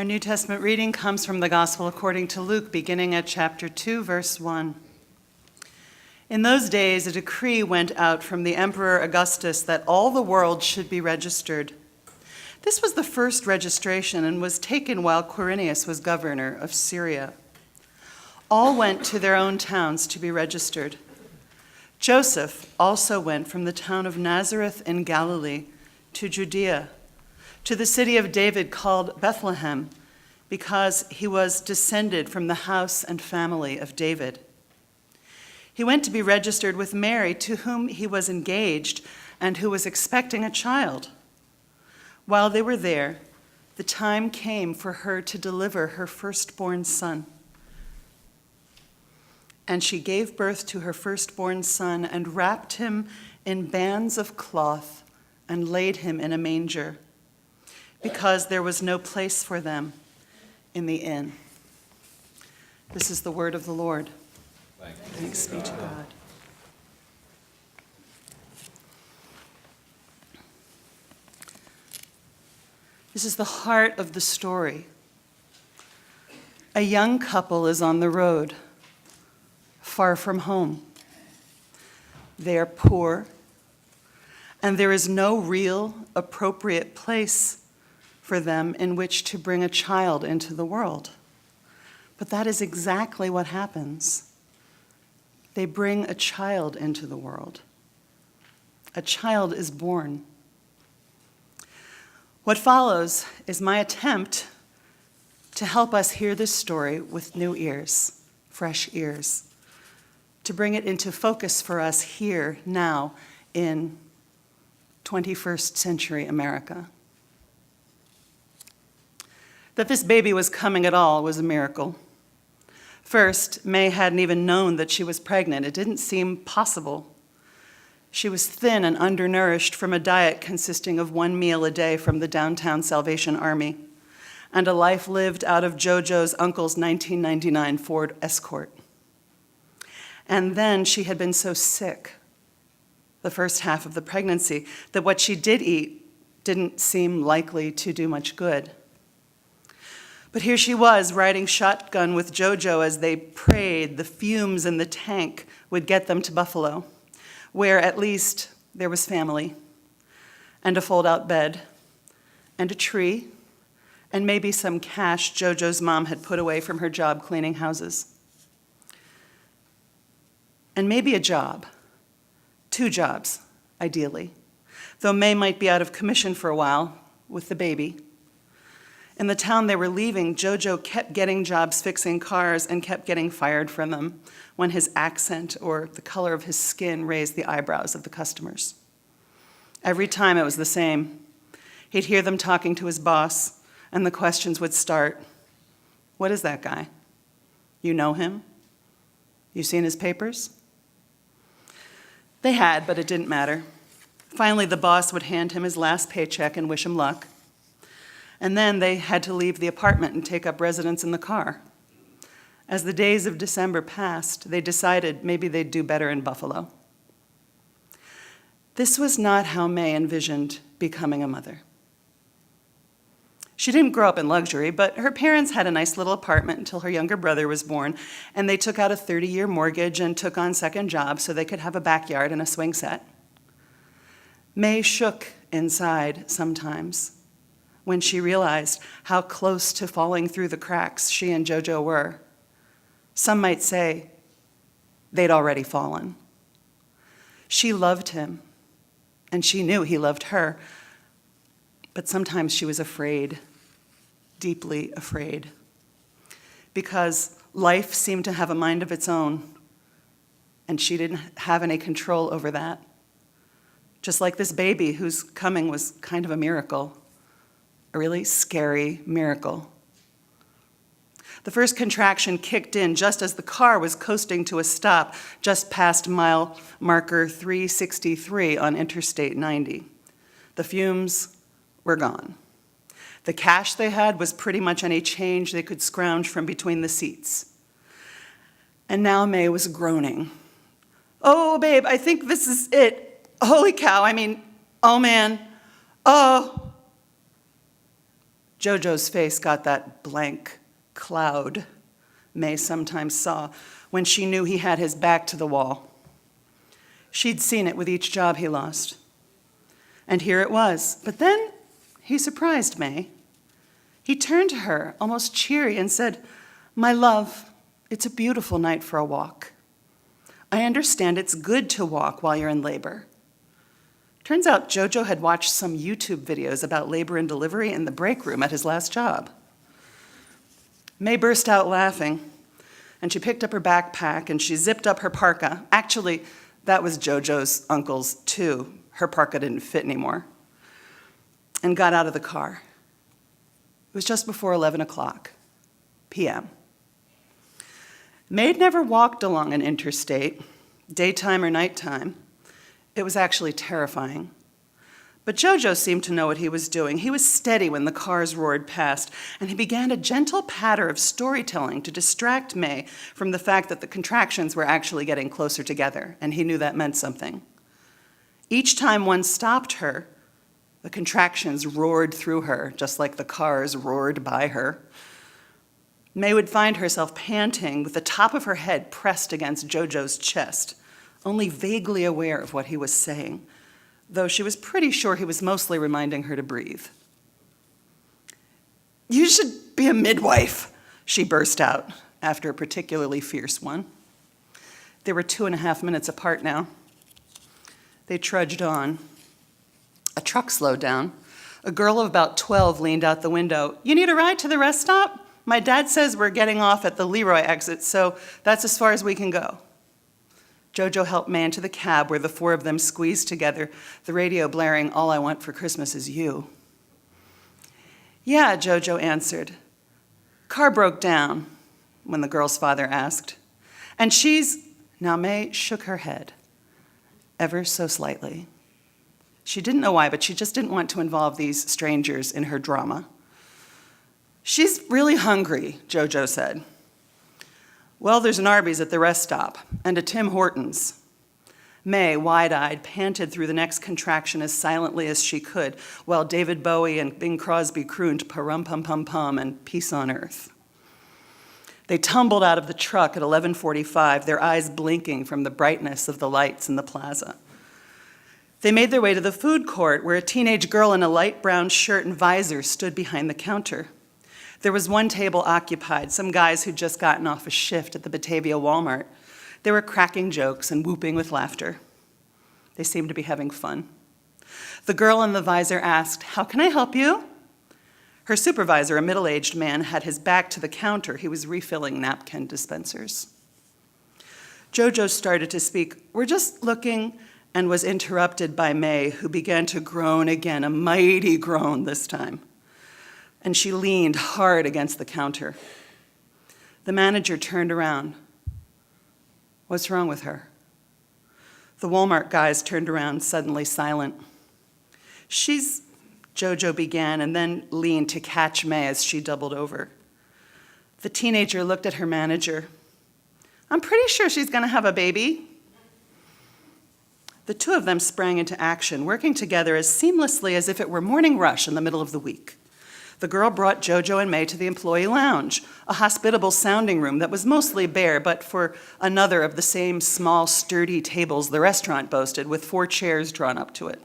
Our New Testament reading comes from the Gospel according to Luke, beginning at chapter 2, verse 1. In those days, a decree went out from the Emperor Augustus that all the world should be registered. This was the first registration and was taken while Quirinius was governor of Syria. All went to their own towns to be registered. Joseph also went from the town of Nazareth in Galilee to Judea, to the city of David called Bethlehem, because he was descended from the house and family of David. He went to be registered with Mary, to whom he was engaged and who was expecting a child. While they were there, the time came for her to deliver her firstborn son. And she gave birth to her firstborn son and wrapped him in bands of cloth and laid him in a manger, because there was no place for them in the inn. This is the word of the Lord. Thanks be to God. This is the heart of the story. A young couple is on the road, far from home. They are poor, and there is no real, appropriate place for them in which to bring a child into the world. But that is exactly what happens. They bring a child into the world. A child is born. What follows is my attempt to help us hear this story with new ears, fresh ears, to bring it into focus for us here, now, in 21st century America. That this baby was coming at all was a miracle. First, May hadn't even known that she was pregnant. It didn't seem possible. She was thin and undernourished from a diet consisting of one meal a day from the downtown Salvation Army and a life lived out of Jojo's uncle's 1999 Ford Escort. And then she had been so sick the first half of the pregnancy that what she did eat didn't seem likely to do much good. But here she was, riding shotgun with Jojo as they prayed the fumes in the tank would get them to Buffalo, where at least there was family, and a fold-out bed, and a tree, and maybe some cash Jojo's mom had put away from her job cleaning houses. And maybe a job, 2 jobs, ideally, though May might be out of commission for a while with the baby. In the town they were leaving, Jojo kept getting jobs fixing cars and kept getting fired from them when his accent or the color of his skin raised the eyebrows of the customers. Every time it was the same. He'd hear them talking to his boss, and the questions would start. What is that guy? You know him? You seen his papers? They had, but it didn't matter. Finally, the boss would hand him his last paycheck and wish him luck. And then they had to leave the apartment and take up residence in the car. As the days of December passed, they decided maybe they'd do better in Buffalo. This was not how May envisioned becoming a mother. She didn't grow up in luxury, but her parents had a nice little apartment until her younger brother was born, and they took out a 30-year mortgage and took on second jobs so they could have a backyard and a swing set. May shook inside sometimes when she realized how close to falling through the cracks she and Jojo were. Some might say they'd already fallen. She loved him, and she knew he loved her, but sometimes she was afraid, deeply afraid, because life seemed to have a mind of its own, and she didn't have any control over that. Just like this baby whose coming was kind of a miracle. A really scary miracle. The first contraction kicked in just as the car was coasting to a stop just past mile marker 363 on Interstate 90. The fumes were gone. The cash they had was pretty much any change they could scrounge from between the seats. And now May was groaning. Oh, babe, I think this is it. Holy cow, oh man, oh. Jojo's face got that blank cloud May sometimes saw when she knew he had his back to the wall. She'd seen it with each job he lost. And here it was. But then he surprised May. He turned to her, almost cheery, and said, "My love, it's a beautiful night for a walk. I understand it's good to walk while you're in labor." Turns out Jojo had watched some YouTube videos about labor and delivery in the break room at his last job. May burst out laughing, and she picked up her backpack and she zipped up her parka. Actually, that was Jojo's uncle's too. Her parka didn't fit anymore. And got out of the car. It was just before 11 o'clock p.m. May'd never walked along an interstate, daytime or nighttime. It was actually terrifying. But Jojo seemed to know what he was doing. He was steady when the cars roared past, and he began a gentle patter of storytelling to distract May from the fact that the contractions were actually getting closer together, and he knew that meant something. Each time one stopped her, the contractions roared through her, just like the cars roared by her. May would find herself panting with the top of her head pressed against Jojo's chest, only vaguely aware of what he was saying, though she was pretty sure he was mostly reminding her to breathe. "You should be a midwife," she burst out after a particularly fierce one. They were 2.5 minutes apart now. They trudged on. A truck slowed down. A girl of about 12 leaned out the window. "You need a ride to the rest stop? My dad says we're getting off at the Leroy exit, so that's as far as we can go." Jojo helped May into the cab where the four of them squeezed together, the radio blaring, "All I Want for Christmas Is You." "Yeah," Jojo answered. "Car broke down," when the girl's father asked. "And she's—" Now May shook her head, ever so slightly. She didn't know why, but she just didn't want to involve these strangers in her drama. "She's really hungry," Jojo said. "Well, there's an Arby's at the rest stop, and a Tim Hortons." May, wide-eyed, panted through the next contraction as silently as she could, while David Bowie and Bing Crosby crooned "Pa-rum-pum-pum-pum" and "Peace on Earth." They tumbled out of the truck at 11:45, their eyes blinking from the brightness of the lights in the plaza. They made their way to the food court, where a teenage girl in a light brown shirt and visor stood behind the counter. There was one table occupied, some guys who'd just gotten off a shift at the Batavia Walmart. They were cracking jokes and whooping with laughter. They seemed to be having fun. The girl in the visor asked, "How can I help you?" Her supervisor, a middle-aged man, had his back to the counter. He was refilling napkin dispensers. Jojo started to speak. "We're just looking," and was interrupted by May, who began to groan again, a mighty groan this time. And she leaned hard against the counter. The manager turned around. "What's wrong with her?" The Walmart guys turned around, suddenly silent. "She's," Jojo began, and then leaned to catch May as she doubled over. The teenager looked at her manager. "I'm pretty sure she's going to have a baby." The two of them sprang into action, working together as seamlessly as if it were morning rush in the middle of the week. The girl brought Jojo and May to the employee lounge, a hospitable sounding room that was mostly bare, but for another of the same small, sturdy tables the restaurant boasted, with 4 chairs drawn up to it.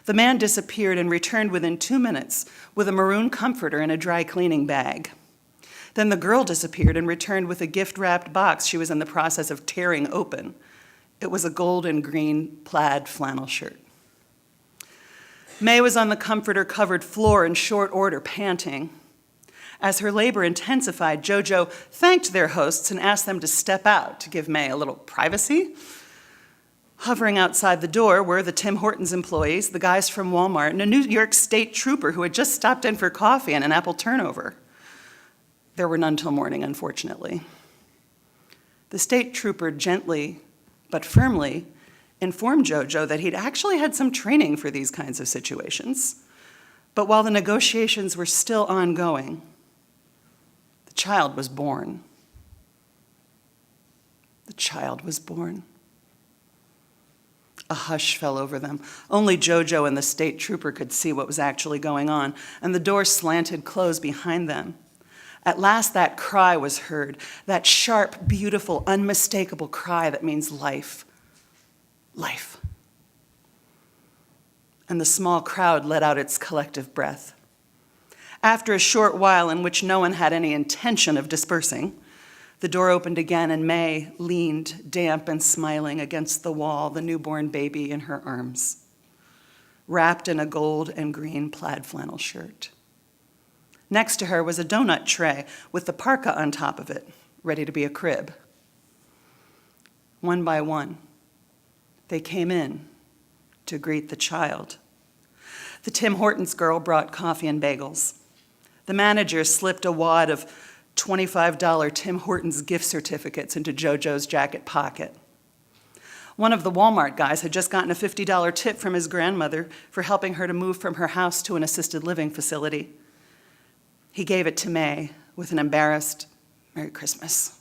The man disappeared and returned within 2 minutes with a maroon comforter and a dry cleaning bag. Then the girl disappeared and returned with a gift-wrapped box she was in the process of tearing open. It was a gold and green plaid flannel shirt. May was on the comforter-covered floor in short order, panting. As her labor intensified, Jojo thanked their hosts and asked them to step out to give May a little privacy. Hovering outside the door were the Tim Hortons employees, the guys from Walmart, and a New York State trooper who had just stopped in for coffee and an apple turnover. There were none till morning, unfortunately. The state trooper gently but firmly informed Jojo that he'd actually had some training for these kinds of situations. But while the negotiations were still ongoing, the child was born. The child was born. A hush fell over them. Only Jojo and the state trooper could see what was actually going on, and the door slanted closed behind them. At last that cry was heard, that sharp, beautiful, unmistakable cry that means life. Life. And the small crowd let out its collective breath. After a short while in which no one had any intention of dispersing, the door opened again and May leaned, damp and smiling, against the wall, the newborn baby in her arms, wrapped in a gold and green plaid flannel shirt. Next to her was a donut tray with the parka on top of it, ready to be a crib. One by one, they came in to greet the child. The Tim Hortons girl brought coffee and bagels. The manager slipped a wad of $25 Tim Hortons gift certificates into Jojo's jacket pocket. One of the Walmart guys had just gotten a $50 tip from his grandmother for helping her to move from her house to an assisted living facility. He gave it to May with an embarrassed "Merry Christmas."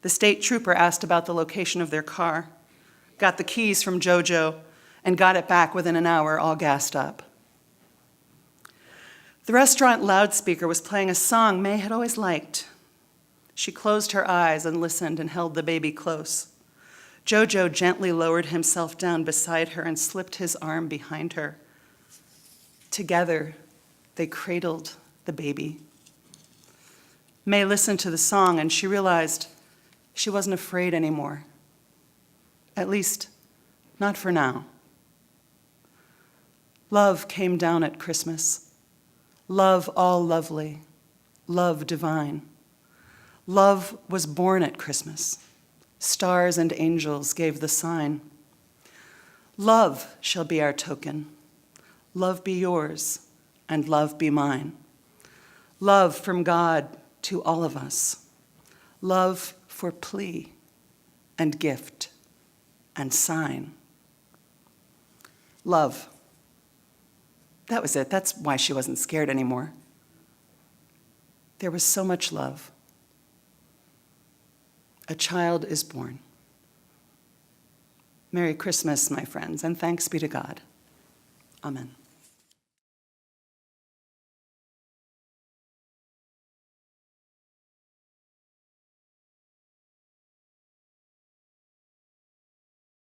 The state trooper asked about the location of their car, got the keys from Jojo, and got it back within an hour, all gassed up. The restaurant loudspeaker was playing a song May had always liked. She closed her eyes and listened and held the baby close. Jojo gently lowered himself down beside her and slipped his arm behind her. Together, they cradled the baby. May listened to the song and she realized she wasn't afraid anymore. At least, not for now. Love came down at Christmas. Love all lovely, love divine. Love was born at Christmas. Stars and angels gave the sign. Love shall be our token. Love be yours, and love be mine. Love from God to all of us. Love for plea and gift and sign. Love. That was it. That's why she wasn't scared anymore. There was so much love. A child is born. Merry Christmas, my friends, and thanks be to God. Amen.